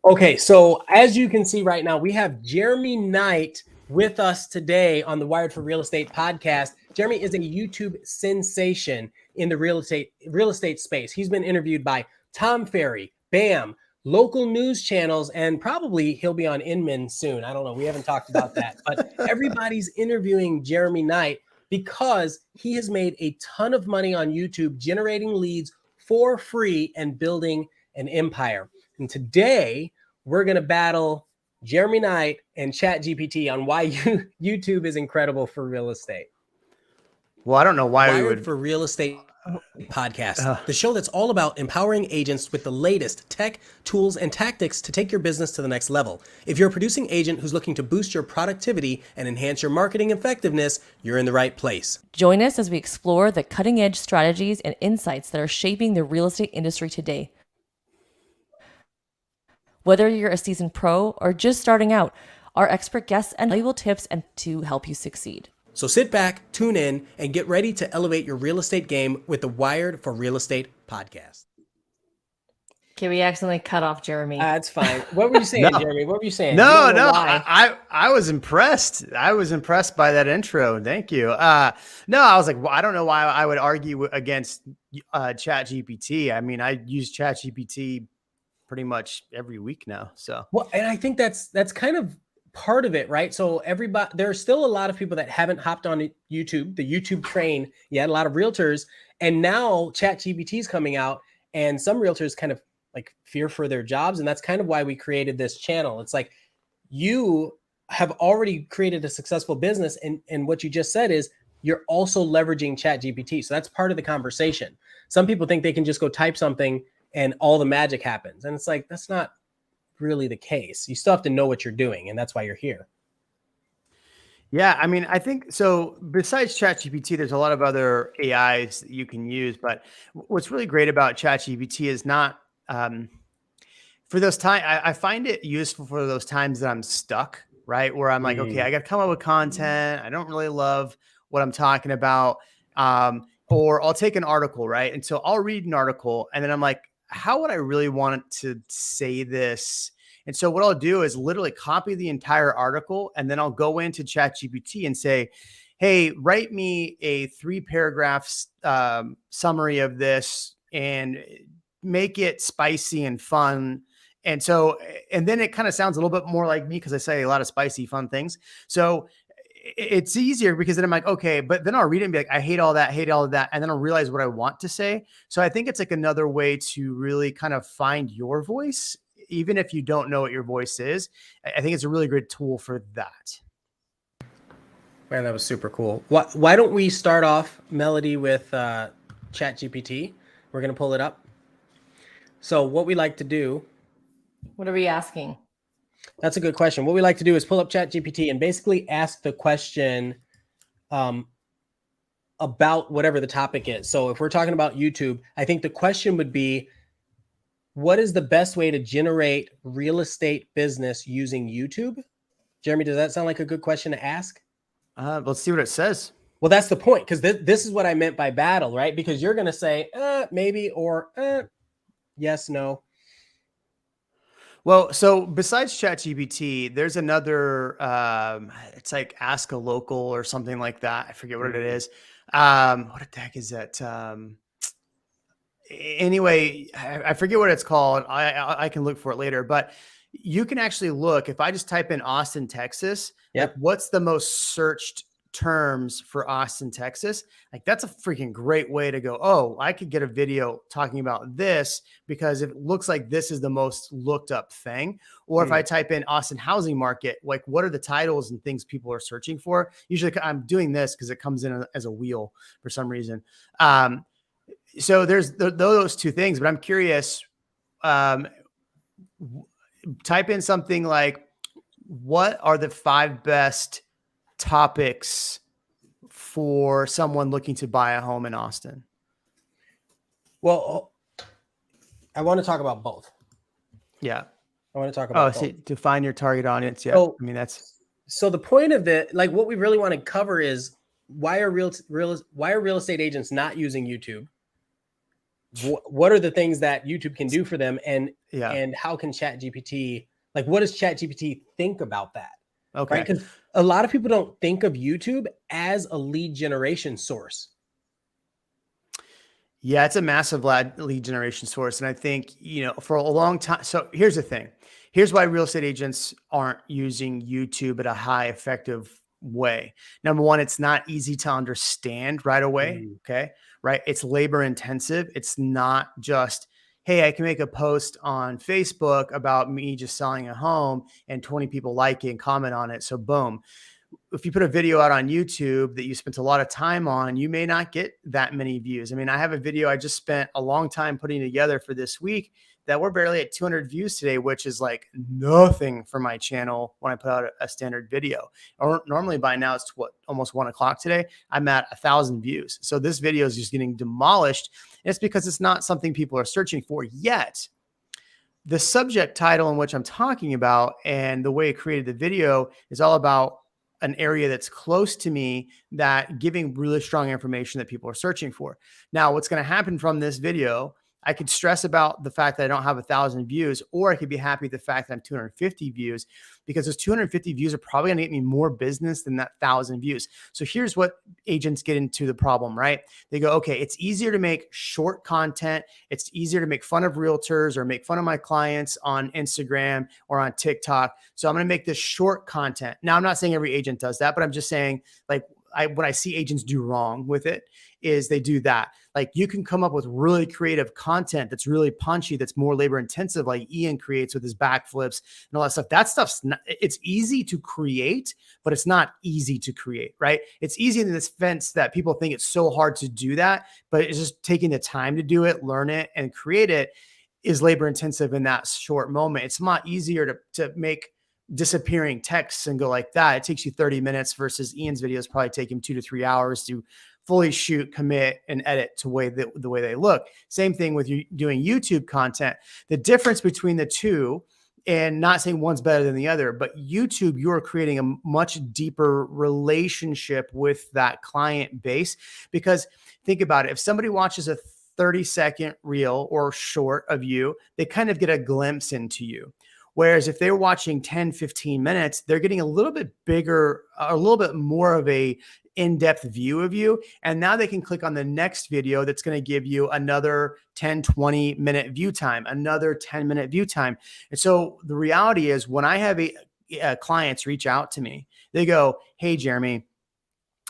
Okay, so as you can see right now, we have Jeremy Knight with us today on the Wired for Real Estate podcast. Jeremy is a YouTube sensation in the real estate space. He's been interviewed by Tom Ferry, BAM, local news channels, and probably he'll be on Inman soon. I don't know. We haven't talked about that, but everybody's interviewing Jeremy Knight because he has made a ton of money on YouTube, generating leads for free and building an empire. And today we're going to battle Jeremy Knight and ChatGPT on why YouTube is incredible for real estate. Well, I don't know why Wired we would for Real Estate podcast, the show that's all about empowering agents with the latest tech, tools, and tactics to take your business to the next level. If you're a producing agent who's looking to boost your productivity and enhance your marketing effectiveness, you're in the right place. Join us as we explore the cutting-edge strategies and insights that are shaping the real estate industry today. Whether you're a seasoned pro or just starting out, our expert guests and valuable tips and to help you succeed. So sit back, tune in, and get ready to elevate your real estate game with the Wired for Real Estate podcast. Okay, we accidentally cut off Jeremy. That's fine. What were you saying, Jeremy? What were you saying? No. I was impressed. I was impressed by that intro. Thank you. No, I was like, well, I don't know why I would argue against ChatGPT. I mean, I use ChatGPT pretty much every week now. So, well, and I think that's kind of part of it, right? So there are still a lot of people that haven't hopped on YouTube, the YouTube train yet, a lot of realtors, and now ChatGPT is coming out, and some realtors kind of like fear for their jobs, and that's kind of why we created this channel. It's like you have already created a successful business, and what you just said is you're also leveraging ChatGPT. So that's part of the conversation. Some people think they can just go type something and all the magic happens. And it's like, that's not really the case. You still have to know what you're doing. And that's why you're here. Yeah. I mean, I think so. Besides ChatGPT, there's a lot of other AIs that you can use, but what's really great about ChatGPT is not, for those times, I find it useful for those times that I'm stuck, right? Where I'm like, okay, I got to come up with content. I don't really love what I'm talking about. Or I'll take an article, right? And so I'll read an article and then I'm like, how would I really want to say this? And so what I'll do is literally copy the entire article and then I'll go into ChatGPT and say, hey, write me a 3-paragraph summary of this and make it spicy and fun. And so, and then it kind of sounds a little bit more like me because I say a lot of spicy, fun things. So it's easier because then I'm like, okay, but then I'll read it and be like, I hate all that. And then I'll realize what I want to say. So I think it's like another way to really kind of find your voice, even if you don't know what your voice is. I think it's a really great tool for that. Man, that was super cool. Why don't we start off, Melody, with ChatGPT? We're going to pull it up. So what we like to do. What are we asking? That's a good question. What we like to do is pull up ChatGPT and basically ask the question about whatever the topic is. So if we're talking about YouTube, I think the question would be, what is the best way to generate real estate business using YouTube? Jeremy, does that sound like a good question to ask? Let's see what it says. Well, that's the point, because this is what I meant by battle, right? Because you're going to say maybe or yes, no. Well, so besides ChatGPT, there's another, it's like Ask a Local or something like that. I forget what it is. What the heck is that? Anyway, I forget what it's called. I can look for it later, but you can actually look, if I just type in Austin, Texas, like what's the most searched terms for Austin, Texas? Like that's a freaking great way to go. Oh, I could get a video talking about this because it looks like this is the most looked up thing. Or if I type in Austin housing market, like what are the titles and things people are searching for? Usually I'm doing this because it comes in as a wheel for some reason. So there's those two things, but I'm curious, type in something like, what are the 5 best topics for someone looking to buy a home in Austin? Well, I want to talk about both. Yeah. I want to talk about both. See, to find your target audience. Yeah. So, I mean, so the point of it, like what we really want to cover is why are real estate agents not using YouTube? what are the things that YouTube can do for them, and Yeah. how can ChatGPT, like, what does ChatGPT think about that? Okay. Right? Because a lot of people don't think of YouTube as a lead generation source. Yeah, it's a massive lead generation source. And I think, for a long time. So here's the thing. Here's why real estate agents aren't using YouTube at a high effective way. Number one, it's not easy to understand right away. Mm. Okay. Right. It's labor intensive. It's not just, hey, I can make a post on Facebook about me just selling a home and 20 people like it and comment on it. So boom. If you put a video out on YouTube that you spent a lot of time on, you may not get that many views. I mean, I have a video I just spent a long time putting together for this week that we're barely at 200 views today, which is like nothing for my channel when I put out a standard video. Or normally by now it's almost 1 o'clock today. I'm at 1,000 views. So this video is just getting demolished. And it's because it's not something people are searching for yet. The subject title in which I'm talking about and the way I created the video is all about an area that's close to me, that giving really strong information that people are searching for. Now, what's going to happen from this video, I could stress about the fact that I don't have 1,000 views, or I could be happy with the fact that I'm 250 views, because those 250 views are probably going to get me more business than that 1,000 views. So here's what agents get into the problem, right? They go, okay, it's easier to make short content. It's easier to make fun of realtors or make fun of my clients on Instagram or on TikTok. So I'm going to make this short content. Now, I'm not saying every agent does that, but I'm just saying, like, what I see agents do wrong with it is they do that. Like, you can come up with really creative content that's really punchy, that's more labor intensive, like Ian creates with his backflips and all that stuff. That stuff's not, it's easy to create, but it's not easy to create, right? It's easy in the sense that people think it's so hard to do that, but it's just taking the time to do it, learn it, and create it is labor intensive in that short moment. It's a lot easier to make disappearing texts and go like that. It takes you 30 minutes versus Ian's videos probably take him 2 to 3 hours to fully shoot, commit, and edit to the way they look. Same thing with you doing YouTube content. The difference between the two, and not saying one's better than the other, but YouTube, you're creating a much deeper relationship with that client base. Because think about it. If somebody watches a 30-second reel or short of you, they kind of get a glimpse into you. Whereas if they're watching 10, 15 minutes, they're getting a little bit bigger, a little bit more of a in-depth view of you. And now they can click on the next video that's going to give you another 10, 20 minute view time, another 10-minute view time. And so the reality is, when I have clients reach out to me, they go, hey, Jeremy,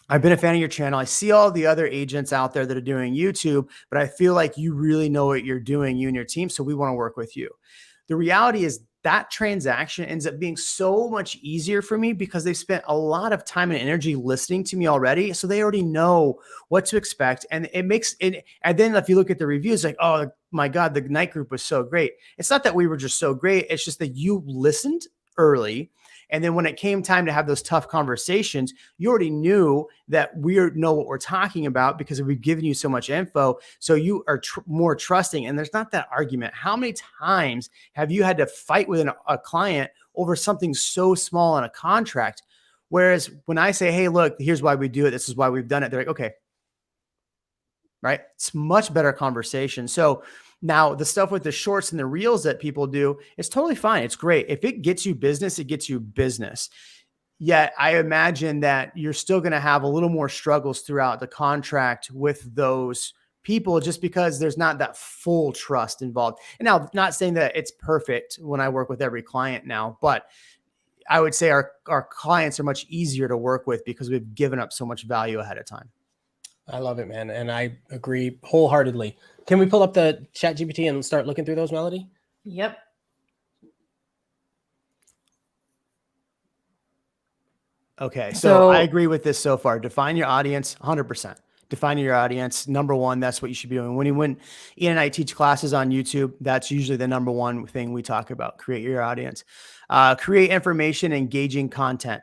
I've been a fan of your channel. I see all the other agents out there that are doing YouTube, but I feel like you really know what you're doing, you and your team. So we want to work with you. The reality is that transaction ends up being so much easier for me because they've spent a lot of time and energy listening to me already. So they already know what to expect. And it makes it. And then if you look at the reviews, like, oh my God, the night group was so great. It's not that we were just so great. It's just that you listened early. And then when it came time to have those tough conversations, you already knew that we know what we're talking about because we've given you so much info. So you are more trusting, and there's not that argument. How many times have you had to fight with a client over something so small in a contract? Whereas when I say, hey, look, here's why we do it, this is why we've done it, they're like, okay, right? It's much better conversation. So now the stuff with the shorts and the reels that people do, it's totally fine. It's great. If it gets you business, it gets you business. Yet I imagine that you're still going to have a little more struggles throughout the contract with those people, just because there's not that full trust involved. And now, not saying that it's perfect when I work with every client now, but I would say our clients are much easier to work with because we've given up so much value ahead of time. I love it, man. And I agree wholeheartedly. Can we pull up the ChatGPT and start looking through those, Melody? Yep. Okay. So I agree with this so far. Define your audience, 100%. Define your audience. Number one, that's what you should be doing. When Ian and I teach classes on YouTube, that's usually the number one thing we talk about. Create your audience. Create information, engaging content.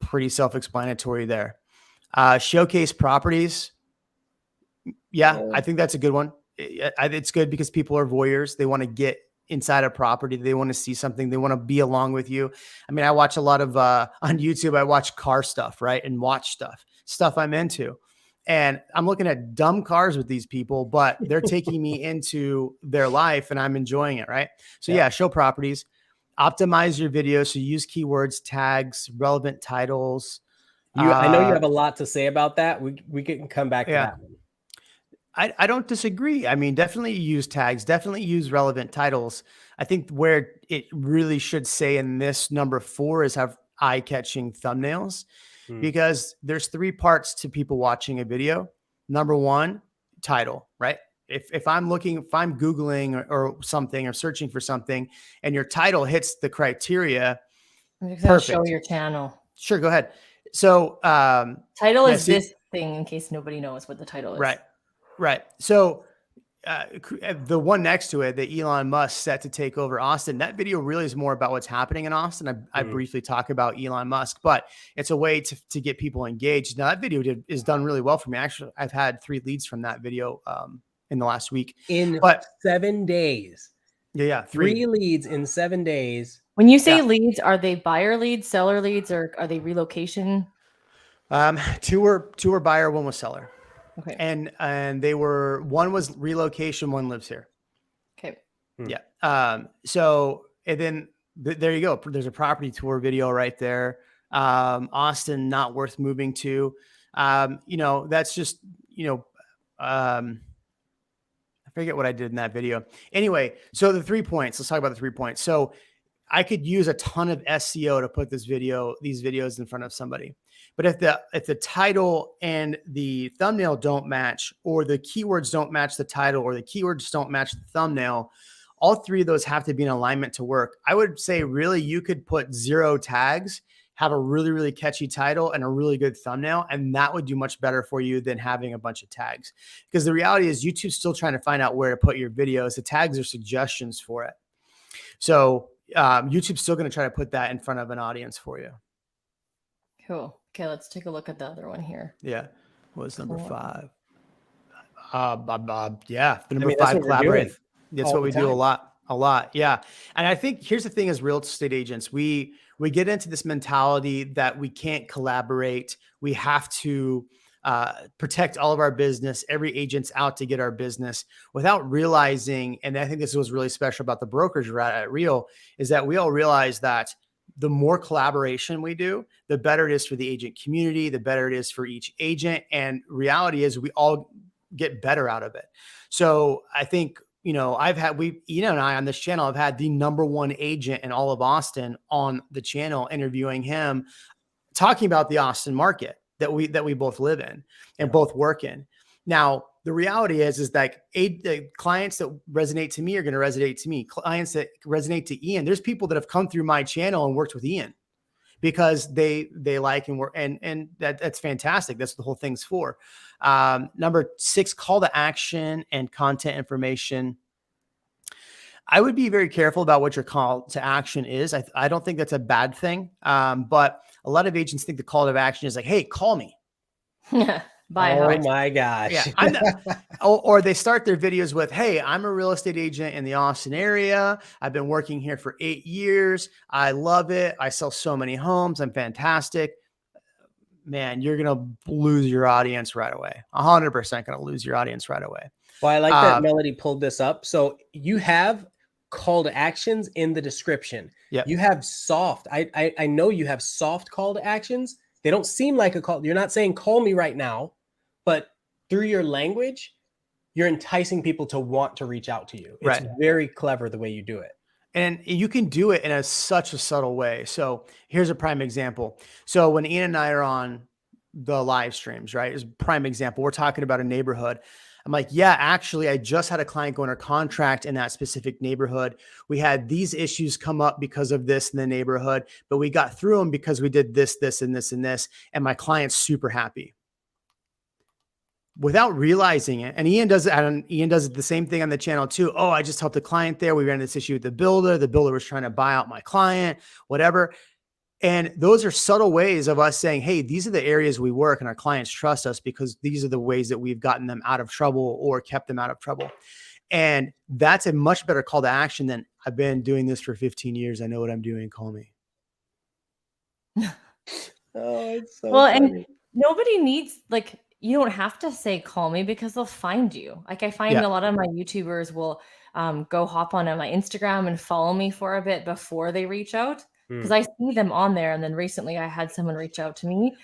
Pretty self-explanatory there. Showcase properties. Yeah, I think that's a good one. It's good because people are voyeurs. They want to get inside a property. They want to see something. They want to be along with you. I mean, I watch a lot of, on YouTube, I watch car stuff, right? And watch stuff I'm into. And I'm looking at dumb cars with these people, but they're taking me into their life and I'm enjoying it. Right. So yeah, show properties, optimize your video. So use keywords, tags, relevant titles. I know you have a lot to say about that. We can come back to that one. I don't disagree. I mean, definitely use tags, definitely use relevant titles. I think where it really should say in this number 4 is have eye-catching thumbnails, because there's 3 parts to people watching a video. Number 1, title, right? If I'm Googling or something or searching for something and your title hits the criteria, perfect. Show your channel. Sure, go ahead. So title is this thing, in case nobody knows what the title is. Right. So the one next to it, the Elon Musk set to take over Austin, that video really is more about what's happening in Austin. I briefly talk about Elon Musk, but it's a way to get people engaged. Now that video is done really well for me. Actually, I've had 3 leads from that video in the last week. In 7 days. Yeah. 3 leads in 7 days. When you say leads, are they buyer leads, seller leads, or are they relocation? 2 were buyer, 1 was seller. Okay. And they were, 1 was relocation, 1 lives here. Okay. Yeah. So, and then there you go. There's a property tour video right there. Austin, not worth moving to. That's just, I forget what I did in that video. Anyway, so the 3 points, let's talk about the 3 points. So I could use a ton of SEO to put these videos in front of somebody. But if the title and the thumbnail don't match, or the keywords don't match the title, or the keywords don't match the thumbnail, all 3 of those have to be in alignment to work. I would say really you could put 0 tags, have a really, really catchy title and a really good thumbnail, and that would do much better for you than having a bunch of tags. Because the reality is YouTube's still trying to find out where to put your videos. The tags are suggestions for it. So YouTube's still going to try to put that in front of an audience for you. Cool. Okay, let's take a look at the other one here. Yeah. What was number 5? Yeah. The number 5, collaborate. That's what we do a lot. Yeah. And I think here's the thing, as real estate agents, we get into this mentality that we can't collaborate. We have to protect all of our business. Every agent's out to get our business, without realizing, and I think this was really special about the brokers at Real, is that we all realize that the more collaboration we do, the better it is for the agent community, the better it is for each agent. And reality is we all get better out of it. So I think, Ian and I on this channel have had the number 1 agent in all of Austin on the channel, interviewing him, talking about the Austin market that we both live in and both work in. Now, the reality is that the clients that resonate to me are going to resonate to me. Clients that resonate to Ian, there's people that have come through my channel and worked with Ian because they like and work, and that's fantastic. That's what the whole thing's for. Number 6, call to action and content information. I would be very careful about what your call to action is. I don't think that's a bad thing. But a lot of agents think the call to action is like, hey, call me. My gosh. Yeah, or they start their videos with, hey, I'm a real estate agent in the Austin area. I've been working here for 8 years. I love it. I sell so many homes. I'm fantastic. Man, you're going to lose your audience right away. 100% going to lose your audience right away. Well, I like that Melody pulled this up. So you have call to actions in the description. Yeah. You have soft. I know you have soft call to actions. They don't seem like a call. You're not saying call me right now, but through your language, you're enticing people to want to reach out to you. It's very clever the way you do it. And you can do it in such a subtle way. So here's a prime example. So when Ian and I are on the live streams, right, is a prime example. We're talking about a neighborhood. I'm like, yeah, actually, I just had a client go under contract in that specific neighborhood. We had these issues come up because of this in the neighborhood, but we got through them because we did this, this, and this, and this. And my client's super happy. Without realizing it, and Ian does the same thing on the channel too. Oh, I just helped a client there. We ran this issue with the builder. The builder was trying to buy out my client, whatever. And those are subtle ways of us saying, hey, these are the areas we work and our clients trust us because these are the ways that we've gotten them out of trouble or kept them out of trouble. And that's a much better call to action than I've been doing this for 15 years. I know what I'm doing. Call me. Oh, it's so well, funny. and nobody needs, like, you don't have to say call me because they'll find you. Like I find Yeah. a lot of my YouTubers will go hop on my Instagram and follow me for a bit before they reach out because Mm. I see them on there. And then recently I had someone reach out to me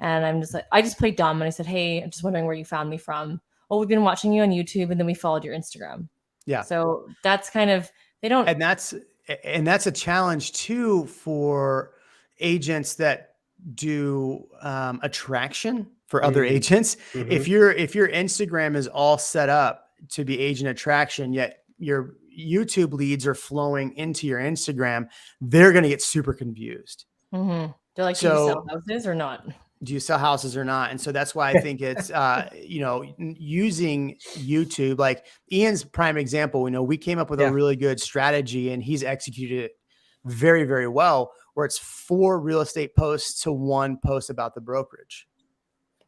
and I'm just like, I just played dumb and I said, hey, I'm just wondering where you found me from. Oh, we've been watching you on YouTube and then we followed your Instagram. Yeah. So that's kind of, they don't. And that's a challenge too for agents that do attraction for other Mm. agents. Mhm. If your Instagram is all set up to be agent attraction, yet your YouTube leads are flowing into your Instagram, they're going to get super confused. They're like, do you sell So houses or not? do you sell houses or not? And so that's why I think it's, using YouTube, like Ian's prime example, we came up with a really good strategy and he's executed it very, very well, where it's 4 real estate posts to 1 post about the brokerage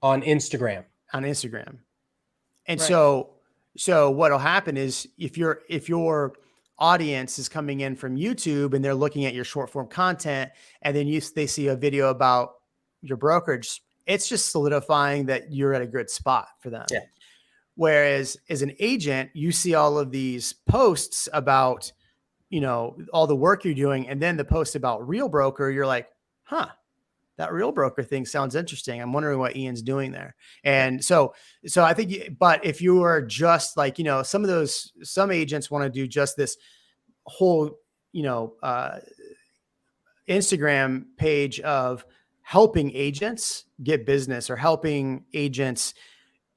On Instagram. And Right. so what'll happen is if your audience is coming in from YouTube and they're looking at your short form content and then they see a video about your brokerage, it's just solidifying that you're at a good spot for them. Yeah. Whereas as an agent, you see all of these posts about, all the work you're doing. And then the post about Real Broker, you're like, huh, that Real Broker thing sounds interesting. I'm wondering what Ian's doing there. And so I think, but if you are just like, some agents want to do just this whole, Instagram page of helping agents get business or helping agents.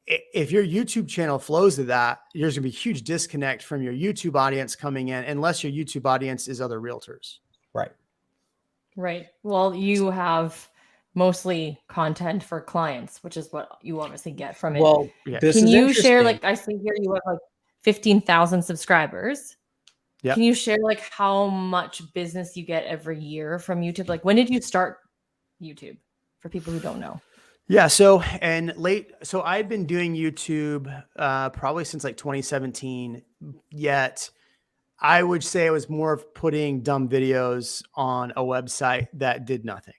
If your YouTube channel flows to that, there's going to be a huge disconnect from your YouTube audience coming in, unless your YouTube audience is other realtors. Right. Well, you have mostly content for clients, which is what you obviously get from it. Well, Yeah. this Can is you share, interesting. like, I see here you have like 15,000 subscribers. Yep. Can you share like how much business you get every year from YouTube? Like, when did you start YouTube for people who don't know? Yeah. So I'd been doing YouTube probably since like 2017, yet I would say it was more of putting dumb videos on a website that did nothing.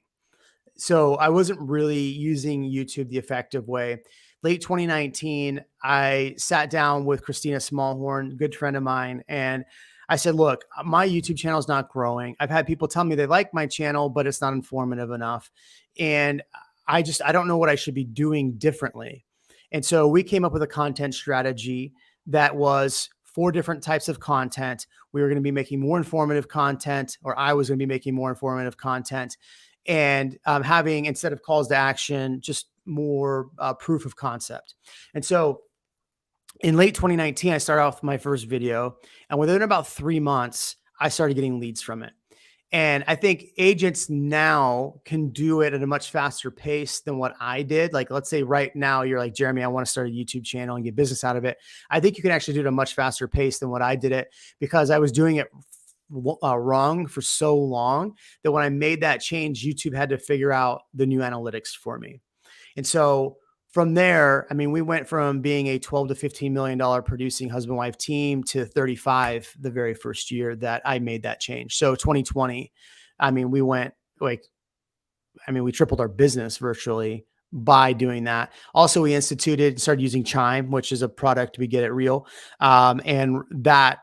So I wasn't really using YouTube the effective way. Late 2019, I sat down with Christina Smallhorn, good friend of mine, and I said, look, my YouTube channel is not growing. I've had people tell me they like my channel, but it's not informative enough. And I don't know what I should be doing differently. And so we came up with a content strategy that was 4 different types of content. We were going to be making more informative content, or I was going to be making more informative content, and having, instead of calls to action, just more proof of concept. And so in late 2019, I started off my first video, and within about 3 months, I started getting leads from it. And I think agents now can do it at a much faster pace than what I did. Like, let's say right now you're like, Jeremy, I want to start a YouTube channel and get business out of it. I think you can actually do it at a much faster pace than what I did it, because I was doing it wrong for so long that when I made that change, YouTube had to figure out the new analytics for me. And so from there, I mean, we went from being a $12 to $15 million producing husband-wife team to 35 the very first year that I made that change. So 2020, I mean, we tripled our business virtually by doing that. Also, we started using Chime, which is a product we get at Real. And that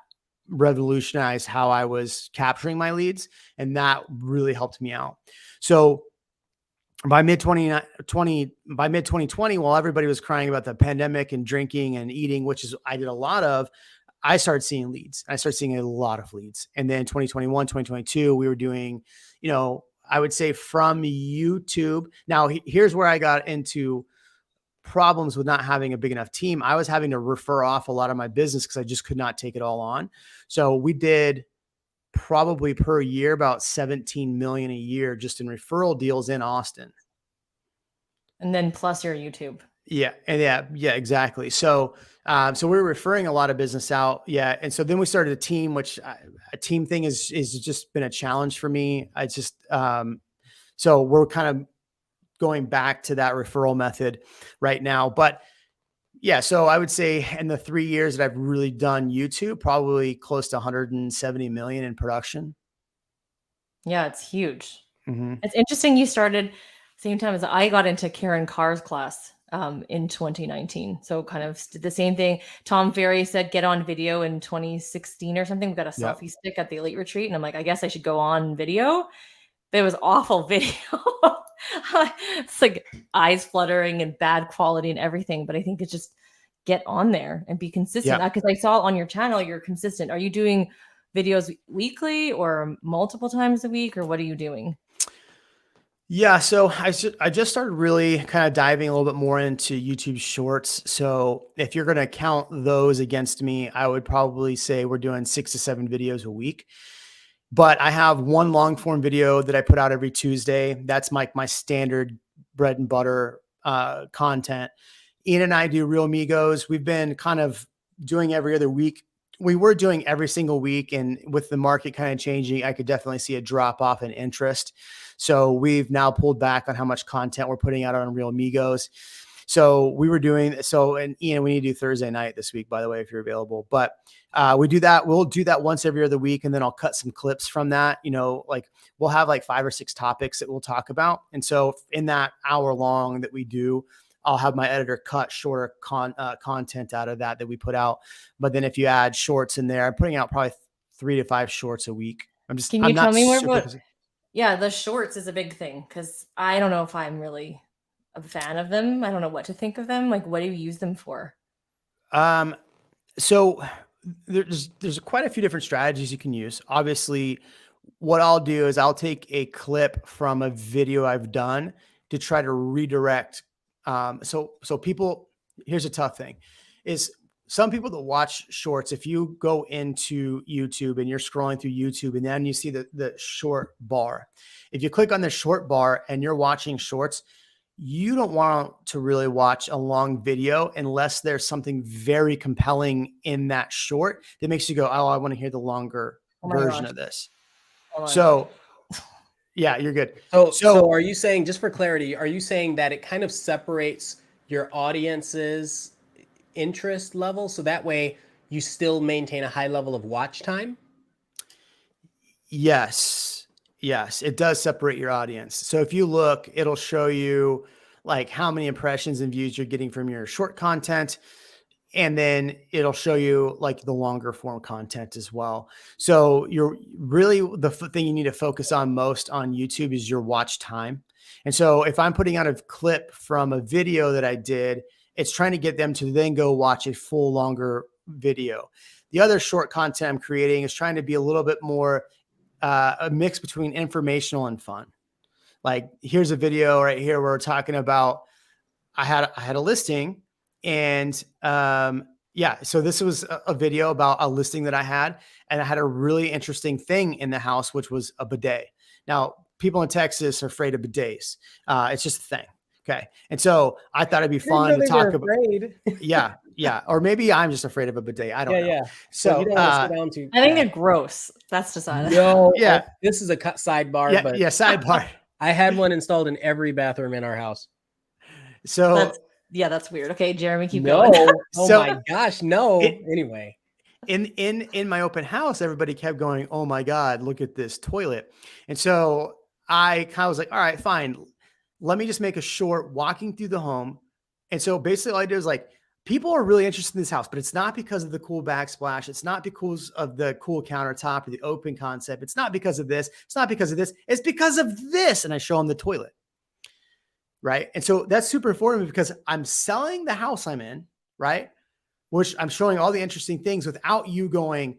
revolutionized how I was capturing my leads. And that really helped me out. So by mid 2020, while everybody was crying about the pandemic and drinking and eating, which is I did a lot of, I started seeing leads. I started seeing a lot of leads. And then 2021, 2022, we were doing, I would say from YouTube. Now, here's where I got into problems with not having a big enough team. I was having to refer off a lot of my business because I just could not take it all on. So we did probably per year about 17 million a year just in referral deals in Austin. And then plus your YouTube. Yeah. And yeah, exactly. So we were referring a lot of business out. Yeah. And so then we started a team, which a team thing is just been a challenge for me. I just, so we're kind of going back to that referral method right now. But yeah, so I would say in the 3 years that I've really done YouTube, probably close to 170 million in production. Yeah, it's huge. Mm-hmm. It's interesting you started same time as I got into Karen Carr's class in 2019. So kind of did the same thing. Tom Ferry said, get on video in 2016 or something. We got a Yep. selfie stick at the elite retreat. And I'm like, I guess I should go on video. But it was awful video. It's like eyes fluttering and bad quality and everything. But I think it's just get on there and be consistent. Because I saw on your channel, you're consistent. Are you doing videos weekly or multiple times a week, or what are you doing? Yeah, so I just started really kind of diving a little bit more into YouTube Shorts. So if you're going to count those against me, I would probably say we're doing 6 to 7 videos a week. But I have one long form video that I put out every Tuesday. That's my standard bread and butter content. Ian and I do Real Migos. We've been kind of doing every other week. We were doing every single week, and with the market kind of changing, I could definitely see a drop off in interest. So we've now pulled back on how much content we're putting out on Real Migos. So we were doing so, and Ian, we need to do Thursday night this week, by the way, if you're available. But we do that. We'll do that once every other week, and then I'll cut some clips from that. You know, like we'll have like 5 or 6 topics that we'll talk about, and so in that hour long that we do, I'll have my editor cut shorter content out of that we put out. But then if you add shorts in there, I'm putting out probably 3 to 5 shorts a week. Can you tell me more? Yeah, the shorts is a big thing because I don't know if I'm really a fan of them. I don't know what to think of them. Like, what do you use them for? So there's quite a few different strategies you can use. Obviously, what I'll do is I'll take a clip from a video I've done to try to redirect. So people, here's a tough thing is some people that watch shorts, if you go into YouTube and you're scrolling through YouTube and then you see the short bar, if you click on the short bar and you're watching shorts, you don't want to really watch a long video unless there's something very compelling in that short that makes you go, oh, I want to hear the longer version of this. So yeah, you're good. So are you saying, just for clarity, are you saying that it kind of separates your audience's interest level so that way you still maintain a high level of watch time? Yes, it does separate your audience. So if you look, it'll show you like how many impressions and views you're getting from your short content. And then it'll show you like the longer form content as well. So you're really, the thing you need to focus on most on YouTube is your watch time. And so if I'm putting out a clip from a video that I did, it's trying to get them to then go watch a full longer video. The other short content I'm creating is trying to be a little bit more a mix between informational and fun. Like here's a video right here where we're talking about, I had a listing. And so this was a video about a listing that I had, and I had a really interesting thing in the house, which was a bidet. Now, people in Texas are afraid of bidets. It's just a thing. Okay. And so I thought it'd be fun to talk about. Yeah. Or maybe I'm just afraid of a bidet. I don't know. Yeah. So you don't want to sit down to. I think they're gross. That's decided. No. Yeah. This is a sidebar. Yeah. But Sidebar. I had one installed in every bathroom in our house. So that's weird. Okay, Jeremy, keep going. Oh my gosh, no. Anyway, in my open house, everybody kept going, "Oh my God, look at this toilet!" And so I kind of was like, "All right, fine. Let me just make a short walking through the home." And so basically, all I did was like, people are really interested in this house, but it's not because of the cool backsplash. It's not because of the cool countertop or the open concept. It's not because of this. It's not because of this. It's because of this. And I show them the toilet. Right. And so that's super important because I'm selling the house I'm in, right? Which I'm showing all the interesting things without you going,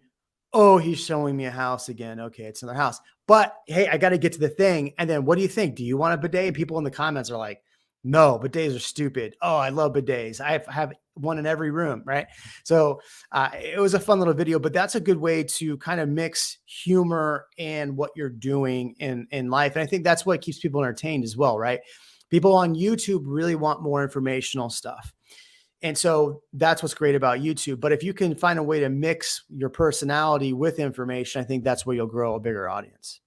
oh, he's showing me a house again. Okay, it's another house. But hey, I got to get to the thing. And then what do you think? Do you want a bidet? And people in the comments are like, no, bidets are stupid. Oh, I love bidets. I have one in every room. Right. So it was a fun little video, but that's a good way to kind of mix humor and what you're doing in life. And I think that's what keeps people entertained as well. Right. People on YouTube really want more informational stuff. And so that's what's great about YouTube. But if you can find a way to mix your personality with information, I think that's where you'll grow a bigger audience.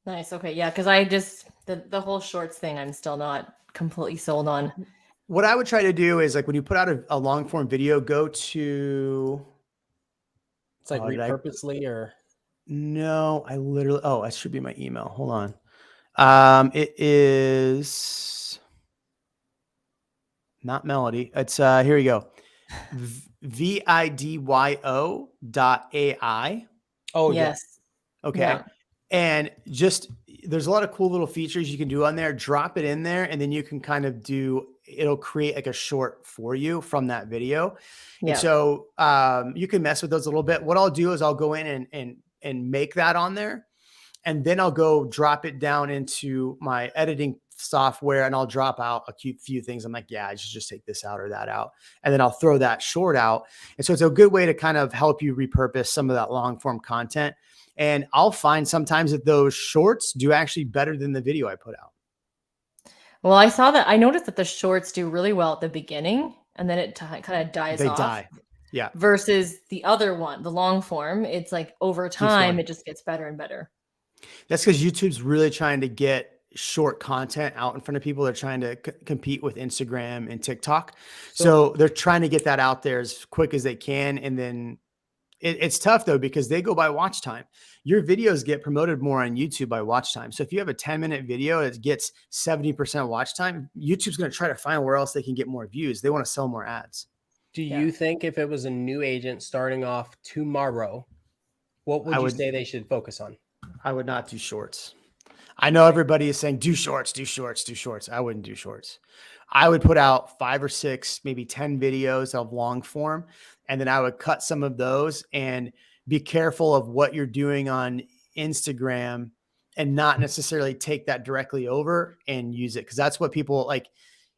Nice. Okay. Yeah. Cause I just, the whole shorts thing, I'm still not completely sold on. What I would try to do is like when you put out a long form video, go to. It's like repurposely or. No, it should be my email. Hold on. It is. not Melody. It's here we go. vidyo.ai. Oh, Yes. Okay. Yeah. And just there's a lot of cool little features you can do on there. Drop it in there, and then you can kind of it'll create like a short for you from that video. And Yeah. so you can mess with those a little bit. What I'll do is I'll go in and make that on there. And then I'll go drop it down into my editing software, and I'll drop out a few things. I'm like, yeah, I should just take this out or that out. And then I'll throw that short out. And so it's a good way to kind of help you repurpose some of that long form content. And I'll find sometimes that those shorts do actually better than the video I put out. Well, I noticed that the shorts do really well at the beginning, and then it kind of dies off. They die. Yeah. Versus the other one, the long form, it's like over time, it just gets better and better. That's because YouTube's really trying to get short content out in front of people. They're trying to compete with Instagram and TikTok. So they're trying to get that out there as quick as they can. And then it's tough though, because they go by watch time. Your videos get promoted more on YouTube by watch time. So if you have a 10-minute video that gets 70% watch time, YouTube's going to try to find where else they can get more views. They want to sell more ads. Do you think if it was a new agent starting off tomorrow, what would you say they should focus on? I would not do shorts. I know everybody is saying, do shorts, do shorts, do shorts. I wouldn't do shorts. I would put out 5 or 6, maybe 10 videos of long form. And then I would cut some of those and be careful of what you're doing on Instagram and not necessarily take that directly over and use it. Cause that's what people like,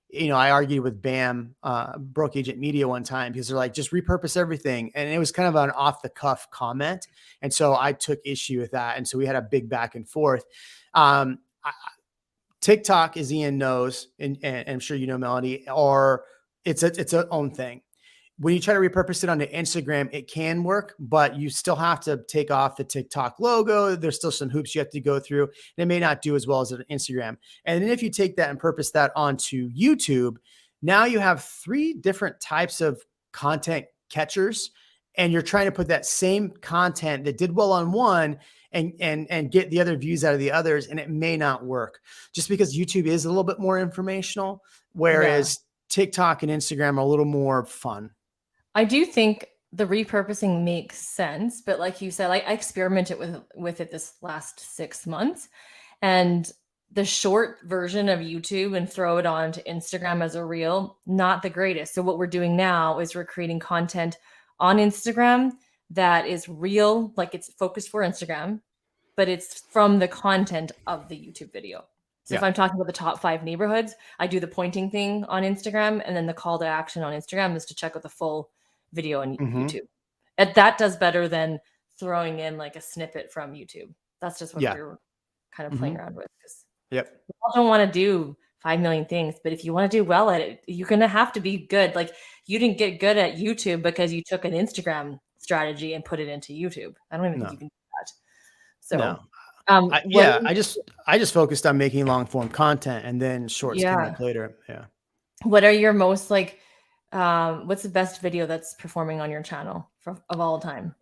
you know, I argued with Bam, Broke Agent Media one time because they're like, just repurpose everything. And it was kind of an off the cuff comment. And so I took issue with that. And so we had a big back and forth. TikTok, as Ian knows, and I'm sure you know, Melody, or it's its own thing. When you try to repurpose it onto Instagram, it can work, but you still have to take off the TikTok logo. There's still some hoops you have to go through, and it may not do as well as an Instagram. And then if you take that and purpose that onto YouTube, now you have 3 different types of content catchers, and you're trying to put that same content that did well on one and get the other views out of the others, and it may not work just because YouTube is a little bit more informational, whereas TikTok and Instagram are a little more fun. I do think the repurposing makes sense, but like you said, I experimented with it this last 6 months, and the short version of YouTube and throw it on to Instagram as a reel, not the greatest. So what we're doing now is we're creating content on Instagram that is real, like it's focused for Instagram, but it's from the content of the YouTube video. So if I'm talking about the top 5 neighborhoods, I do the pointing thing on Instagram, and then the call to action on Instagram is to check out the full video on YouTube. And that does better than throwing in like a snippet from YouTube. That's just what we're kind of playing around with. We all don't want to do 5 million things, but if you want to do well at it, you're going to have to be good. Like you didn't get good at YouTube because you took an Instagram strategy and put it into YouTube. I don't even think you can do that. So I just focused on making long form content, and then shorts came up later. Yeah. What are your most like, what's the best video that's performing on your channel of all time?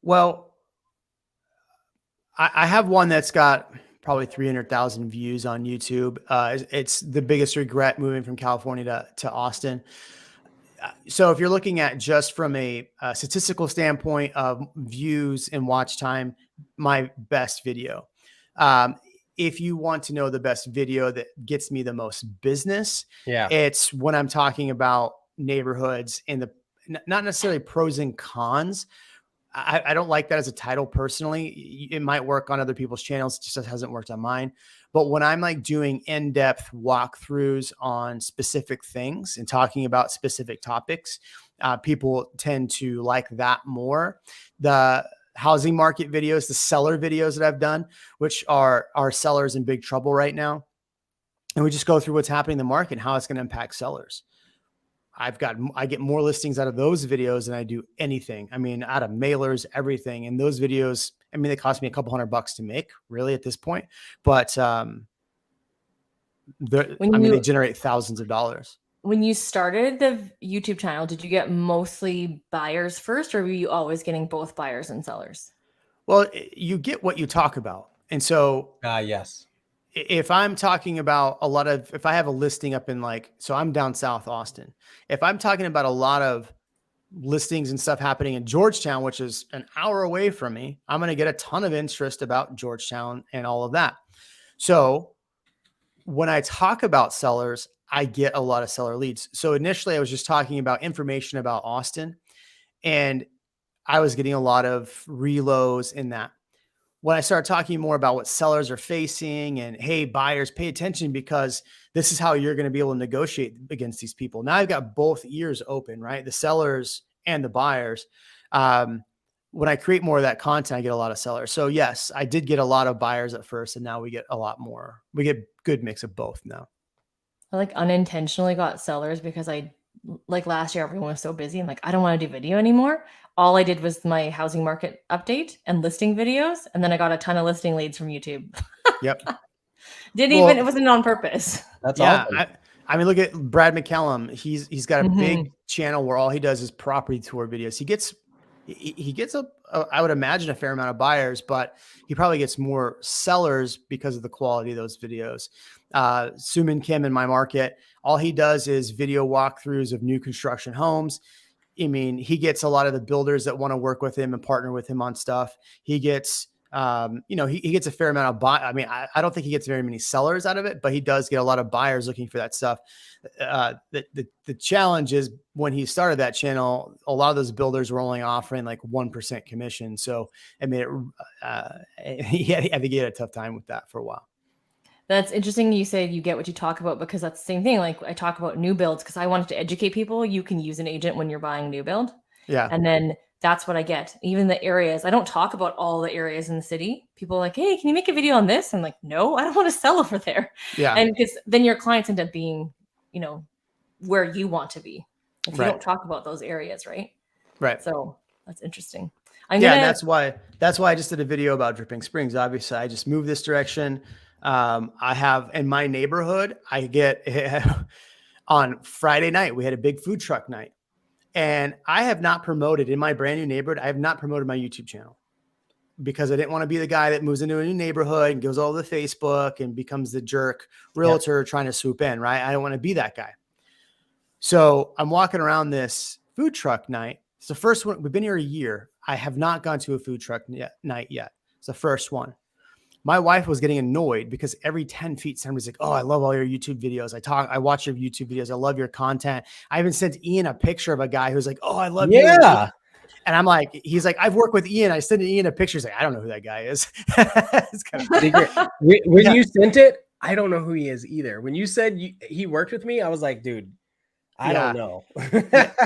Well, I have one that's got probably 300,000 views on YouTube. It's the biggest regret moving from California to Austin. So if you're looking at just from a statistical standpoint of views and watch time, my best video. If you want to know the best video that gets me the most business, it's when I'm talking about neighborhoods and not necessarily pros and cons. I don't like that as a title personally. It might work on other people's channels. It just hasn't worked on mine. But when I'm like doing in-depth walkthroughs on specific things and talking about specific topics, people tend to like that more. The housing market videos, the seller videos that I've done, which are sellers in big trouble right now. And we just go through what's happening in the market and how it's going to impact sellers. I get more listings out of those videos than I do anything. I mean, out of mailers, everything. And those videos, I mean, they cost me a couple $100 to make really at this point, but they generate thousands of dollars. When you started the YouTube channel, did you get mostly buyers first, or were you always getting both buyers and sellers? Well, you get what you talk about. And so, yes. if I'm talking about if I have a listing up in so I'm down South Austin, if I'm talking about a lot of listings and stuff happening in Georgetown, which is an hour away from me, I'm going to get a ton of interest about Georgetown and all of that. So when I talk about sellers, I get a lot of seller leads. So initially I was just talking about information about Austin, and I was getting a lot of reloads in that. When I started talking more about what sellers are facing and, hey, buyers, pay attention because this is how you're going to be able to negotiate against these people. Now I've got both ears open, right? The sellers and the buyers. When I create more of that content, I get a lot of sellers. So yes, I did get a lot of buyers at first, and now we get a lot more. We get good mix of both now. I like unintentionally got sellers because like last year, everyone was so busy. I'm like, I don't want to do video anymore. All I did was my housing market update and listing videos. And then I got a ton of listing leads from YouTube. Yep. It wasn't on purpose. That's awesome. I mean, look at Brad McCallum. He's got a big channel where all he does is property tour videos. He gets I would imagine a fair amount of buyers, but he probably gets more sellers because of the quality of those videos. Suman Kim in my market, all he does is video walkthroughs of new construction homes. I mean, he gets a lot of the builders that want to work with him and partner with him on stuff. He gets, he gets a fair amount of I mean, I don't think he gets very many sellers out of it, but he does get a lot of buyers looking for that stuff. The challenge is when he started that channel, a lot of those builders were only offering like 1% commission. So I mean, I think he had a tough time with that for a while. That's interesting. You say you get what you talk about, because that's the same thing. Like I talk about new builds because I wanted to educate people. You can use an agent when you're buying new build. Yeah. And then that's what I get. Even the areas, I don't talk about all the areas in the city. People are like, hey, can you make a video on this? I'm like, no, I don't want to sell over there. Yeah. And because then your clients end up being, where you want to be. If you don't talk about those areas, right? Right. So that's interesting. And that's why I just did a video about Dripping Springs. Obviously, I just moved this direction. I have in my neighborhood, I get on Friday night, we had a big food truck night, and I have not promoted in my brand new neighborhood. I have not promoted my YouTube channel because I didn't want to be the guy that moves into a new neighborhood and goes all over Facebook and becomes the jerk realtor trying to swoop in. Right. I don't want to be that guy. So I'm walking around this food truck night. It's the first one. We've been here a year. I have not gone to a food truck night yet. It's the first one. My wife was getting annoyed because every 10 feet, somebody's like, oh, I love all your YouTube videos. I watch your YouTube videos. I love your content. I even sent Ian a picture of a guy who's like, oh, I love you. Yeah. And I'm like, he's like, I've worked with Ian. I sent Ian a picture. He's like, I don't know who that guy is. It's kind of secret. When you sent it, I don't know who he is either. When you said he worked with me, I was like, dude, I don't know.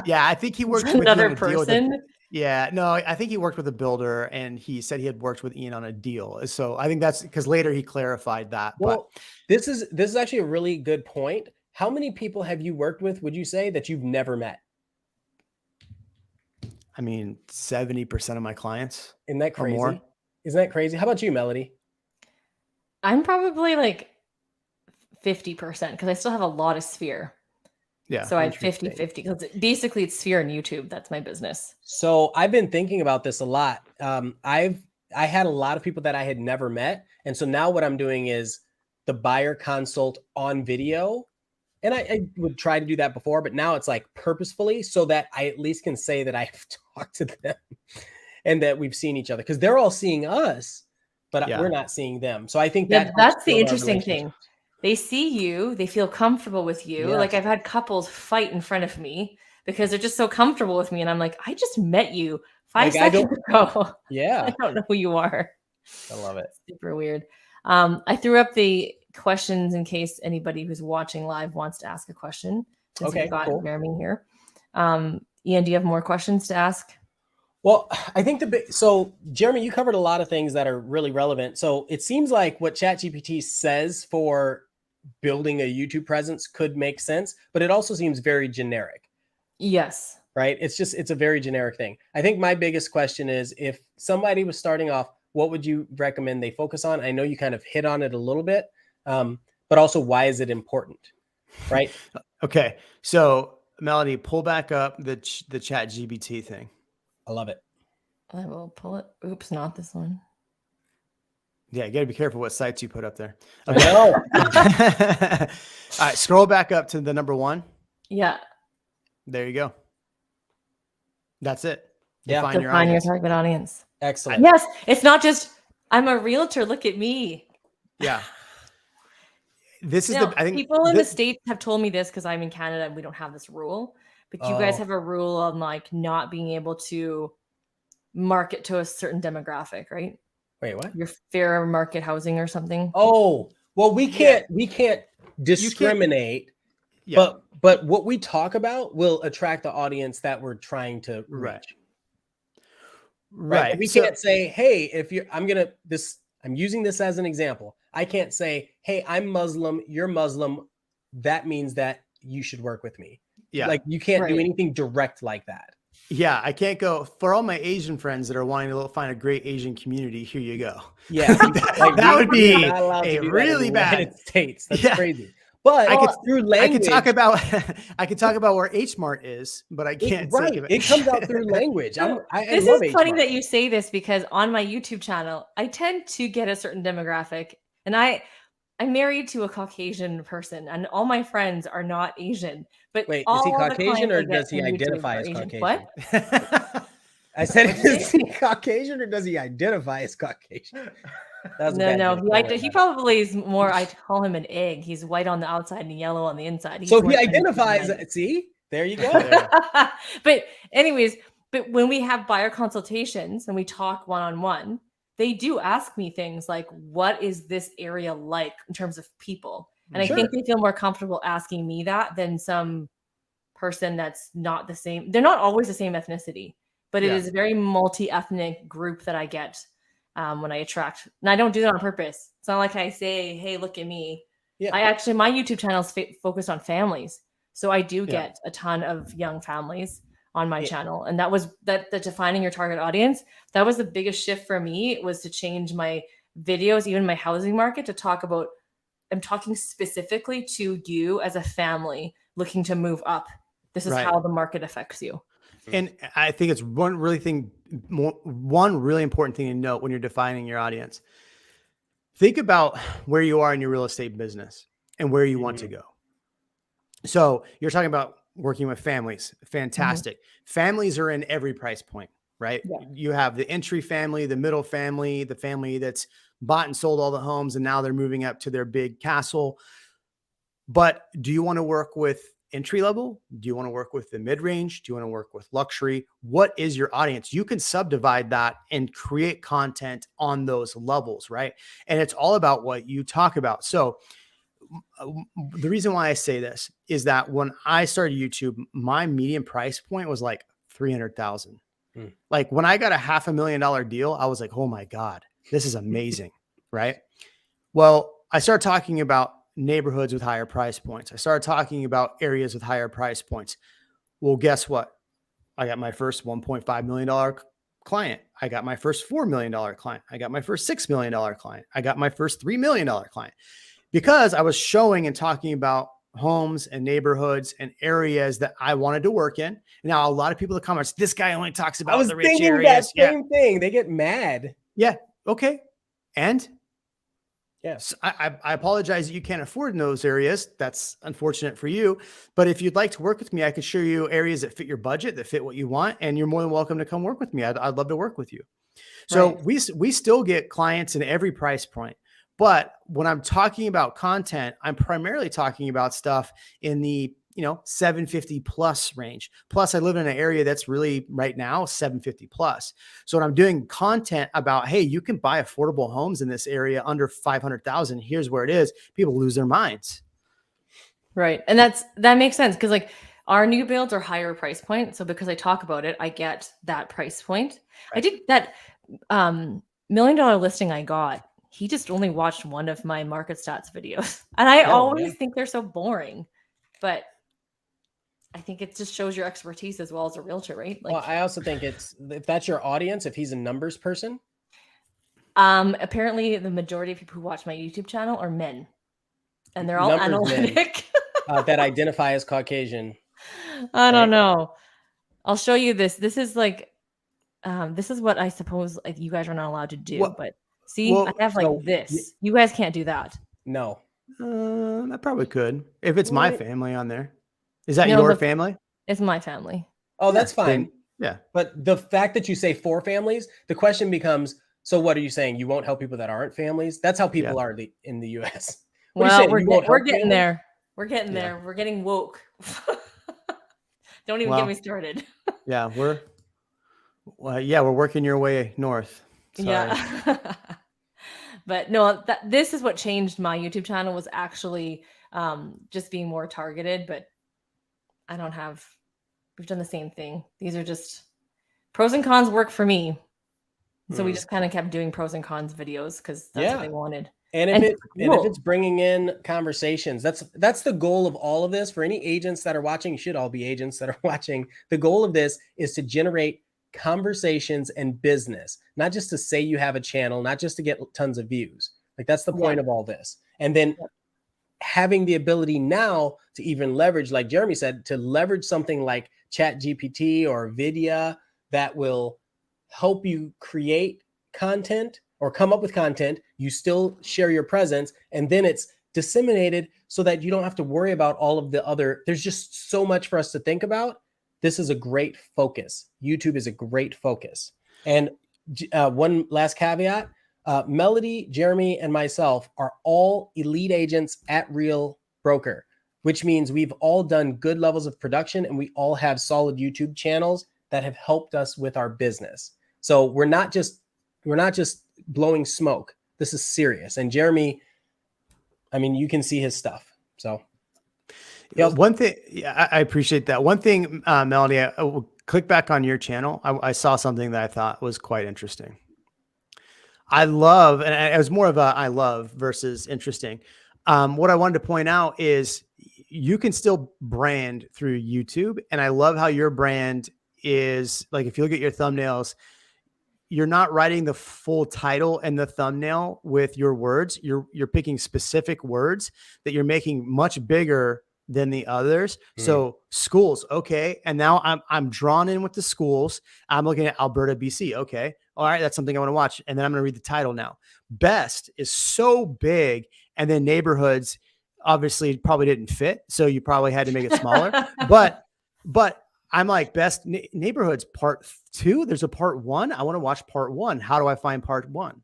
Yeah, I think he worked with another person. Yeah, no, I think he worked with a builder, and he said he had worked with Ian on a deal. So I think that's because later he clarified that. Well, this is actually a really good point. How many people have you worked with, would you say, that you've never met? I mean, 70% of my clients. Isn't that crazy? More. Isn't that crazy? How about you, Melody? I'm probably like 50% because I still have a lot of Sphere. Yeah. So I have 50-50 because basically it's Sphere and YouTube. That's my business. So I've been thinking about this a lot. I had a lot of people that I had never met. And so now what I'm doing is the buyer consult on video. And I would try to do that before, but now it's like purposefully so that I at least can say that I've talked to them and that we've seen each other, because they're all seeing us, but we're not seeing them. So I think that's the interesting thing. They see you, they feel comfortable with you. Yes. Like I've had couples fight in front of me because they're just so comfortable with me. And I'm like, I just met you 5 seconds ago. Yeah. I don't know who you are. I love it. Super weird. I threw up the questions in case anybody who's watching live wants to ask a question. Since we've got Jeremy here. Ian, do you have more questions to ask? Well, I think so Jeremy, you covered a lot of things that are really relevant. So it seems like what ChatGPT says for building a YouTube presence could make sense, but it also seems very generic. Yes. Right? It's a very generic thing. I think my biggest question is, if somebody was starting off, what would you recommend they focus on? I know you kind of hit on it a little bit, but also why is it important? Right? Okay. So Melody, pull back up the ChatGPT thing. I love it. I will pull it. Oops, not this one. Yeah, you got to be careful what sites you put up there. I Okay. know. All right, scroll back up to the number 1. Yeah. There you go. That's it. Yeah. Define your Define your audience. target audience. Excellent. Yes. It's not just, I'm a realtor. Look at me. Yeah. This is Now, the, I think people in the States have told me this because I'm in Canada and we don't have this rule, but you guys Oh. have a rule on like not being able to market to a certain demographic, right? Wait, what? Your fair market housing or something. Oh, well, we can't discriminate, yeah. but what we talk about will attract the audience that we're trying to reach. Right. Right. We can't say, hey, if you're, I'm using this as an example. I can't say, hey, I'm Muslim, you're Muslim. That means that you should work with me. Yeah. Like you can't do Right. anything direct like that. Yeah. I can't go for all my Asian friends that are wanting to find a great Asian community. Here you go. Yeah. That would be not allowed to a do that in really the bad. United States. That's Yeah. crazy. But through I language, could talk about I could talk about where H Mart is, but I can't right. think of it. It comes out through language. I This love is funny HMARC. that you say this because on my YouTube channel, I tend to get a certain demographic, and I'm married to a Caucasian person, and all my friends are not Asian. But Wait, is all he the Caucasian clients I or get does he from YouTube identify are as Asian. Caucasian? What? I said, is he Caucasian or does he identify as Caucasian? That was a bad No. joke. He probably is more. I call him an egg. He's white on the outside and yellow on the inside. He's So more he Chinese than identifies. men. See, there you go. But anyways, when we have buyer consultations and we talk one-on-one, they do ask me things like, what is this area like in terms of people? And I think they feel more comfortable asking me that than some person that's not the same. They're not always the same ethnicity, but it is a very multi-ethnic group that I get when I attract. And I don't do that on purpose. It's not like I say, hey, look at me. Yeah. My YouTube channel is focused on families. So I do get a ton of young families on my channel. And that was the defining your target audience. That was the biggest shift for me, was to change my videos, even my housing market, to talk about, I'm talking specifically to you as a family looking to move up. This is how the market affects you. And I think it's one really important thing to note when you're defining your audience. Think about where you are in your real estate business and where you want to go. So you're talking about working with families. Fantastic. Families are in every price point, right? Yeah. You have the entry family, the middle family, the family that's bought and sold all the homes and now they're moving up to their big castle. But do you want to work with entry level? Do you want to work with the mid-range? Do you want to work with luxury? What is your audience? You can subdivide that and create content on those levels, right? And it's all about what you talk about. So the reason why I say this is that when I started YouTube, my median price point was like 300,000. Like when I got a $500,000 deal, I was like, oh my God, this is amazing. Right. Well, I started talking about neighborhoods with higher price points. I started talking about areas with higher price points. Well, guess what? I got my first $1.5 million client. I got my first $4 million client. I got my first $6 million client. I got my first $3 million client because I was showing and talking about homes and neighborhoods and areas that I wanted to work in. Now, a lot of people in the comments, this guy only talks about the rich areas. That same thing. They get mad. Yeah. Okay. And yes, I apologize that you can't afford in those areas. That's unfortunate for you. But if you'd like to work with me, I could show you areas that fit your budget, that fit what you want. And you're more than welcome to come work with me. I'd love to work with you. So we still get clients in every price point. But when I'm talking about content, I'm primarily talking about stuff in the 750 plus range. Plus I live in an area that's really right now 750 plus. So when I'm doing content about, hey, you can buy affordable homes in this area under 500,000. Here's where it is. People lose their minds. Right. And that makes sense. Cause like our new builds are higher price point. So because I talk about it, I get that price point. Right. I did that $1 million listing I got. He just only watched one of my market stats videos. And I always think they're so boring, but I think it just shows your expertise as well as a realtor, right? Like, well, I also think if that's your audience, if he's a numbers person. Apparently the majority of people who watch my YouTube channel are men and they're all analytic. That identify as Caucasian. I don't know. I'll show you this. This is like, this is what I suppose like you guys are not allowed to do, but See, Well, I have like so this. You guys can't do that. no. I probably could if it's my What? family on there. Is that No, your the family? it's my family. Oh, that's Yeah, fine. then, yeah. But the fact that you say 4 families, the question becomes, so what are you saying? You won't help people that aren't families? That's how people Yeah. are in the US. What are you Well, saying? You won't we're help getting families? there. We're getting Yeah. there. We're getting woke. Don't even get Well, me started. yeah, we're working your way north. Sorry. Yeah. But no, this is what changed my YouTube channel was actually just being more targeted. But I don't have. We've done the same thing. These are just pros and cons work for me. So we just kind of kept doing pros and cons videos because that's what they wanted. And And if it's bringing in conversations, that's the goal of all of this. For any agents that are watching, you should all be agents that are watching. The goal of this is to generate conversations and business, not just to say you have a channel, not just to get tons of views. Like that's the point of all this. And then having the ability now to even leverage, like Jeremy said, to leverage something like Chat GPT or Vidya that will help you create content or come up with content. You still share your presence, and then it's disseminated so that you don't have to worry about all of the other. There's just so much for us to think about. This is a great focus. YouTube is a great focus. And one last caveat, Melody, Jeremy, and myself are all elite agents at Real Broker, which means we've all done good levels of production and we all have solid YouTube channels that have helped us with our business. So we're not just blowing smoke. This is serious. And Jeremy, I mean, you can see his stuff. So yeah, one thing, I appreciate that. One thing, Melanie, I will click back on your channel. I saw something that I thought was quite interesting. I love, and it was more of a I love versus interesting. What I wanted to point out is you can still brand through YouTube. And I love how your brand is like, if you look at your thumbnails, you're not writing the full title and the thumbnail with your words. You're picking specific words that you're making much bigger than the others. So schools. Okay. And now I'm drawn in with the schools. I'm looking at Alberta, BC. Okay. All right. That's something I want to watch. And then I'm going to read the title now. Best is so big. And then neighborhoods obviously probably didn't fit. So you probably had to make it smaller, but I'm like best neighborhoods part 2. There's a part 1. I want to watch part 1. How do I find part 1?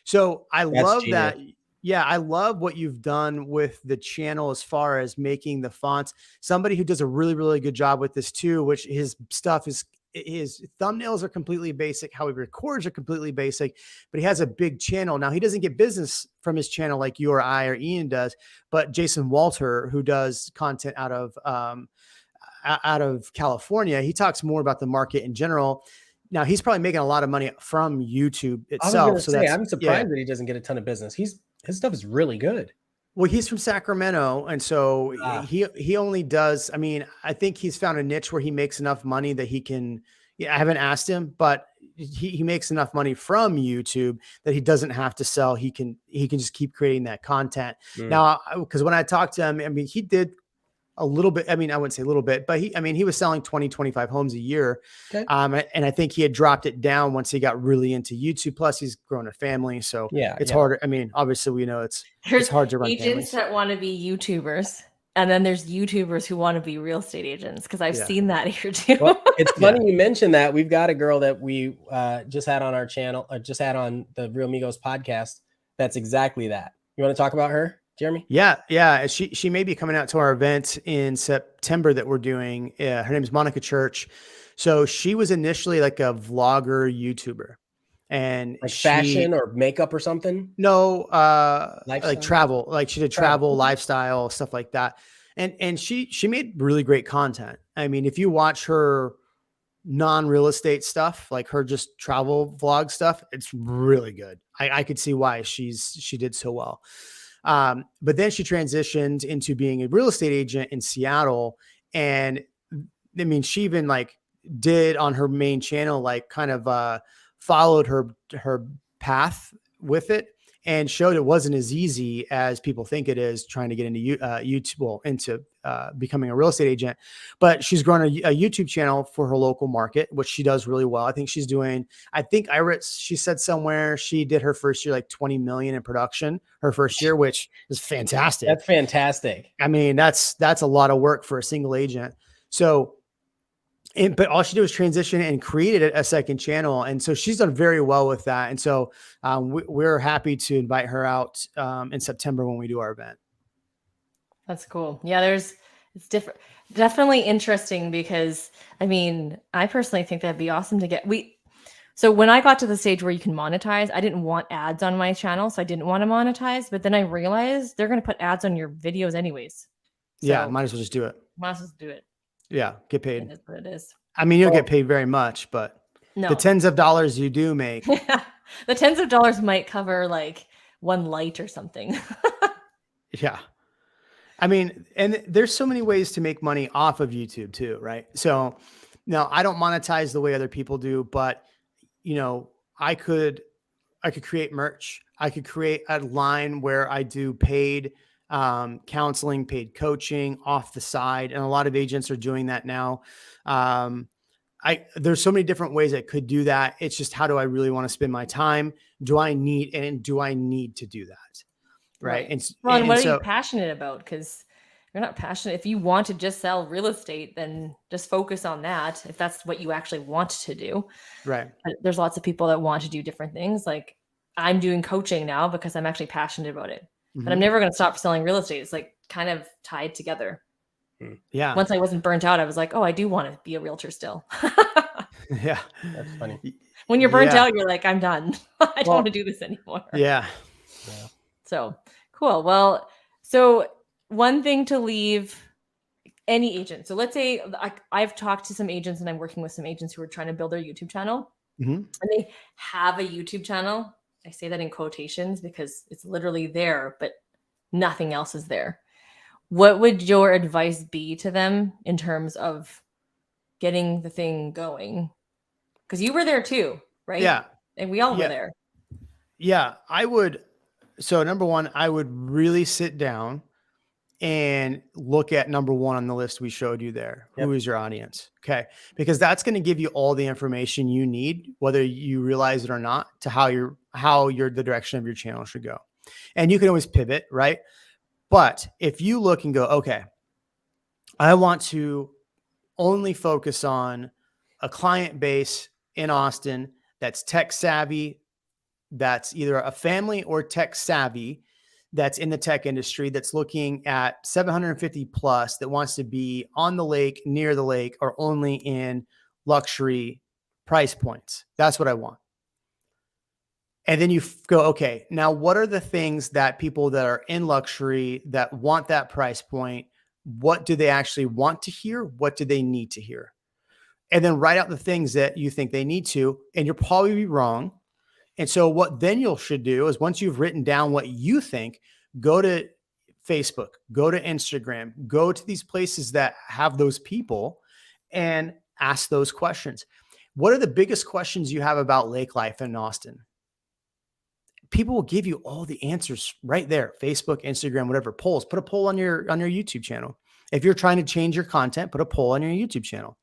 So that's love genius. That. Yeah. I love what you've done with the channel as far as making the fonts. Somebody who does a really, really good job with this too, which his stuff is, his thumbnails are completely basic. How he records are completely basic, but he has a big channel. Now he doesn't get business from his channel like you or I or Ian does, but Jason Walter, who does content out of California, he talks more about the market in general. Now he's probably making a lot of money from YouTube itself. I was going to say, I'm surprised that he doesn't get a ton of business. His stuff is really good. Well, he's from Sacramento. And so he only does, I mean, I think he's found a niche where he makes enough money that he can, I haven't asked him, but he makes enough money from YouTube that he doesn't have to sell. He can just keep creating that content. Now, because when I talked to him, I mean, he did a little bit. I mean, I wouldn't say a little bit, but he was selling 20, 25 homes a year. Okay. And I think he had dropped it down once he got really into YouTube. Plus he's grown a family. So it's harder. I mean, obviously we know it's hard to run agents families. that want to be YouTubers. And then there's YouTubers who want to be real estate agents. Cause I've seen that here too. Well, it's funny you mentioned that. We've got a girl that we just had on our channel, just had on the Real Migos podcast. That's exactly that. You want to talk about her, Jeremy? Yeah. She may be coming out to our event in September that we're doing. Her name is Monica Church. So she was initially like a vlogger YouTuber, and like fashion or makeup or something. No, like travel, like she did travel, lifestyle, stuff like that. And she made really great content. I mean, if you watch her non-real estate stuff, like her just travel vlog stuff, it's really good. I could see why she did so well. But then she transitioned into being a real estate agent in Seattle. And I mean, she even like did on her main channel, like kind of followed her path with it and showed it wasn't as easy as people think it is trying to get into YouTube, well, into becoming a real estate agent, but she's grown a YouTube channel for her local market, which she does really well. I think she's doing, she said somewhere she did her first year, like 20 million in production, her first year, which is fantastic. That's fantastic. I mean, that's a lot of work for a single agent. So, but all she did was transition and created a second channel. And so she's done very well with that. And so we're happy to invite her out in September when we do our event. That's cool. Yeah, it's different. Definitely interesting because I mean, I personally think that'd be awesome to get. So when I got to the stage where you can monetize, I didn't want ads on my channel. So I didn't want to monetize, but then I realized they're going to put ads on your videos anyways. So yeah. Might as well just do it. Might as well do it. Yeah. Get paid. It is what it is. I mean, you'll get paid very much, but the tens of dollars you do make. The tens of dollars might cover like one light or something. Yeah. I mean, and there's so many ways to make money off of YouTube too, right? So now I don't monetize the way other people do, but you know, I could create merch. I could create a line where I do paid counseling, paid coaching off the side. And a lot of agents are doing that now. There's so many different ways I could do that. It's just, how do I really want to spend my time? Do I need to do that? Right. And what are you passionate about? Because you're not passionate. If you want to just sell real estate, then just focus on that. If that's what you actually want to do. Right. But there's lots of people that want to do different things. Like I'm doing coaching now because I'm actually passionate about it. But I'm never going to stop selling real estate. It's like kind of tied together. Yeah. Once I wasn't burnt out, I was like, oh, I do want to be a realtor still. Yeah. That's funny. When you're burnt out, you're like, I'm done. I don't want to do this anymore. Yeah. So cool. Well, so one thing to leave any agent. So let's say I've talked to some agents and I'm working with some agents who are trying to build their YouTube channel and they have a YouTube channel. I say that in quotations because it's literally there, but nothing else is there. What would your advice be to them in terms of getting the thing going? Because you were there too, right? Yeah. And we all were there. Yeah, I would. So number one, I would really sit down and look at number one on the list we showed you there. Yep. Who is your audience? Okay. Because that's going to give you all the information you need, whether you realize it or not, to how the direction of your channel should go. And you can always pivot, right? But if you look and go, okay, I want to only focus on a client base in Austin that's tech savvy, that's either a family or tech savvy, that's in the tech industry, that's looking at 750 plus, that wants to be on the lake, near the lake, or only in luxury price points. That's what I want. And then you go, okay, now what are the things that people that are in luxury that want that price point, what do they actually want to hear? What do they need to hear? And then write out the things that you think they need to, and you'll probably be wrong. And so what then you should do is, once you've written down what you think, go to Facebook, go to Instagram, go to these places that have those people and ask those questions. What are the biggest questions you have about lake life in Austin? People will give you all the answers right there. Facebook, Instagram, whatever. Polls. Put a poll on your YouTube channel. If you're trying to change your content, put a poll on your YouTube channel.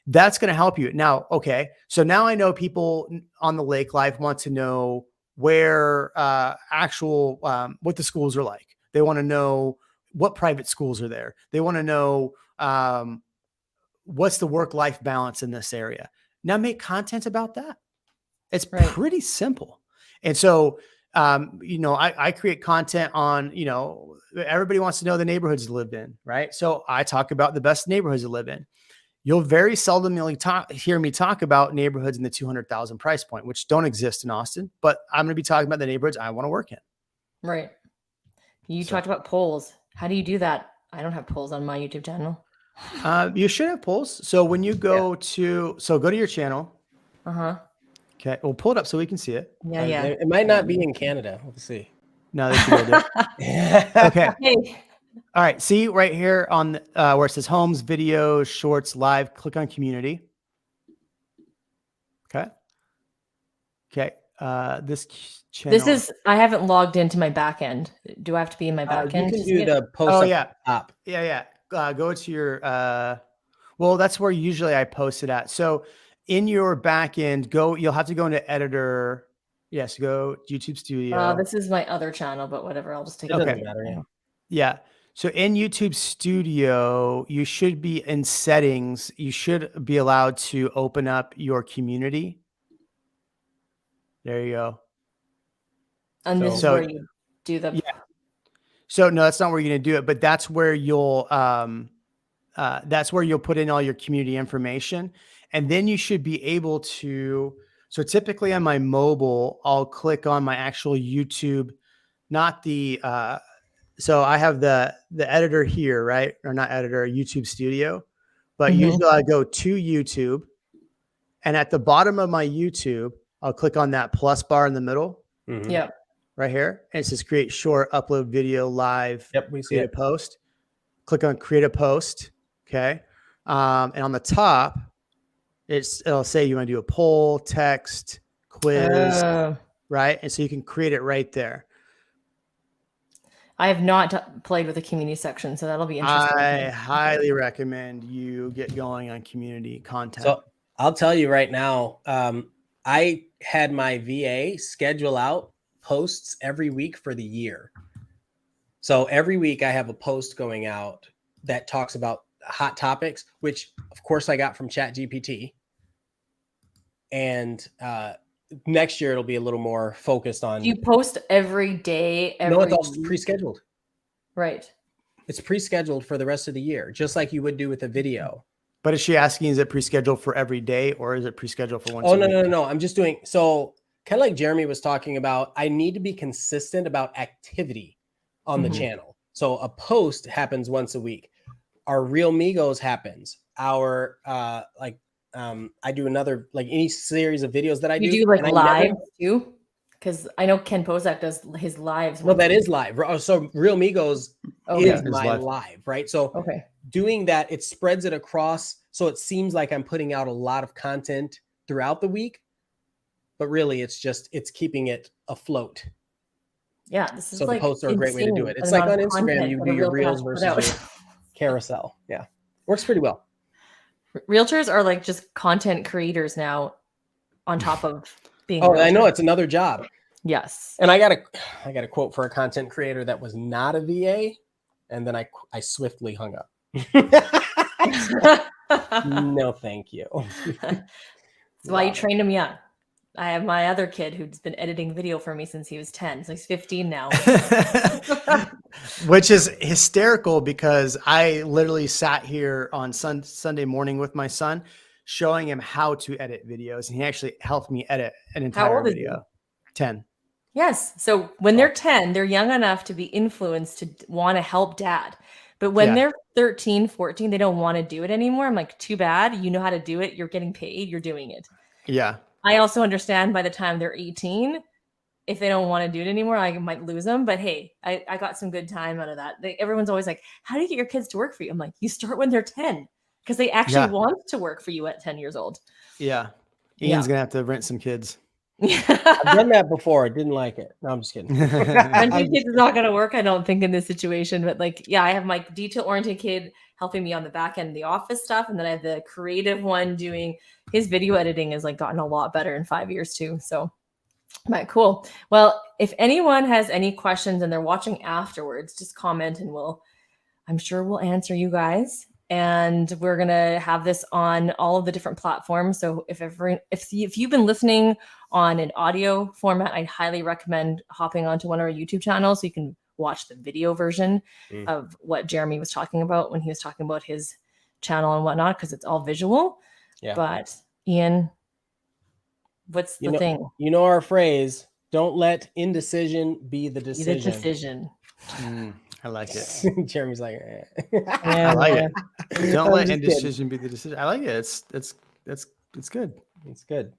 That's going to help you. Now, okay, so now I know people on the lake life want to know where what the schools are like. They want to know what private schools are there. They want to know what's the work-life balance in this area. Now make content about that. It's pretty simple. And so, I create content on, everybody wants to know the neighborhoods to live in, right? So I talk about the best neighborhoods to live in. You'll very seldomly hear me talk about neighborhoods in the 200,000 price point, which don't exist in Austin, but I'm going to be talking about the neighborhoods I want to work in. Right. You talked about polls. How do you do that? I don't have polls on my YouTube channel. You should have polls. So when you go go to your channel. Okay. We'll pull it up so we can see it. Yeah. It might not be in Canada. We'll see. No, they should do it. Okay. Hey. All right. See right here on where it says homes, videos, shorts, live, click on community. Okay. This channel. I haven't logged into my back end. Do I have to be in my back end? You can do the post up top. Yeah. go to your, well, that's where usually I post it at. So in your back end, you'll have to go into editor. Yes. Go YouTube Studio. This is my other channel, but whatever. I'll just take It it. doesn't matter. Yeah. Yeah. So in YouTube Studio, you should be in settings. You should be allowed to open up your community. There you go. And this is So- where you do the. Yeah. So no, that's not where you're going to do it, but that's where you'll put in all your community information. And then you should be able to, so typically on my mobile, I'll click on my actual YouTube, not the, so I have the editor here, right? Or not editor, YouTube Studio, but usually I go to YouTube, and at the bottom of my YouTube, I'll click on that plus bar in the middle. Mhm. Yeah. Right here. And it says create short, upload video, live, Yep, we see create a it. post. Click on create a post. Okay. And on the top, it'll say you want to do a poll, text, quiz, right? And so you can create it right there. I have not played with the community section, so that'll be interesting. I highly recommend you get going on community content. So I'll tell you right now, I had my VA schedule out posts every week for the year. So every week I have a post going out that talks about hot topics, which of course I got from ChatGPT. And next year it'll be a little more focused on. Do you post every day? No, it's all week? pre-scheduled. Right. It's pre-scheduled for the rest of the year, just like you would do with a video. But is she asking, is it pre-scheduled for every day or is it pre-scheduled for once Oh, a week? no. I'm just doing, so kind of like Jeremy was talking about, I need to be consistent about activity on the channel. So a post happens once a week. Our Real Migos happens. Our, I do another, like any series of videos that I do. You do like and I live too? Because I know Ken Pozak does his lives. Well, that is live. So Real Migos Okay. is my live, right? So Okay. doing that, it spreads it across. So it seems like I'm putting out a lot of content throughout the week, but really it's keeping it afloat. Yeah. This is So like the posts are a great way to do insane, it. It's the like on amount of Instagram, content you that do a your realtor has reels to put versus out. your carousel. Yeah. Works pretty well. Realtors are like just content creators now on top of being. Oh, I know. realtors. It's another job. Yes. And I got a quote for a content creator that was not a VA. And then I swiftly hung up. No, thank you. That's why you trained him young. I have my other kid who's been editing video for me since he was 10. So he's 15 now. Which is hysterical because I literally sat here on Sunday morning with my son showing him how to edit videos. And he actually helped me edit an entire old is video. 10. Yes. So when they're 10, they're young enough to be influenced to want to help dad. But when they're 13, 14, they don't want to do it anymore. I'm like, too bad. You know how to do it. You're getting paid. You're doing it. Yeah. I also understand by the time they're 18, if they don't want to do it anymore, I might lose them. But hey, I got some good time out of that. Everyone's always like, how do you get your kids to work for you? I'm like, you start when they're 10 because they actually want to work for you at 10 years old. Yeah. Ian's going to have to rent some kids. I've done that before. I didn't like it. No, I'm just kidding. Renting kids is not going to work, I don't think, in this situation. But like, yeah, I have my detail-oriented kid helping me on the back end, the office stuff, and then I have the creative one doing his video editing. Has like gotten a lot better in 5 years too. So, but cool. Well, if anyone has any questions and they're watching afterwards, just comment and I'm sure we'll answer you guys. And we're gonna have this on all of the different platforms. So if you've been listening on an audio format, I'd highly recommend hopping onto one of our YouTube channels so you can watch the video version of what Jeremy was talking about when he was talking about his channel and whatnot, because it's all visual. Yeah. But Ian, what's the thing? You know our phrase: "Don't let indecision be the decision." Be the decision. I like it. Jeremy's like, I like it. Don't let indecision be the decision. I like it. It's good. It's good.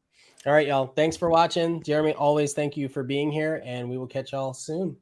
All right, y'all. Thanks for watching. Jeremy, always thank you for being here, and we will catch y'all soon.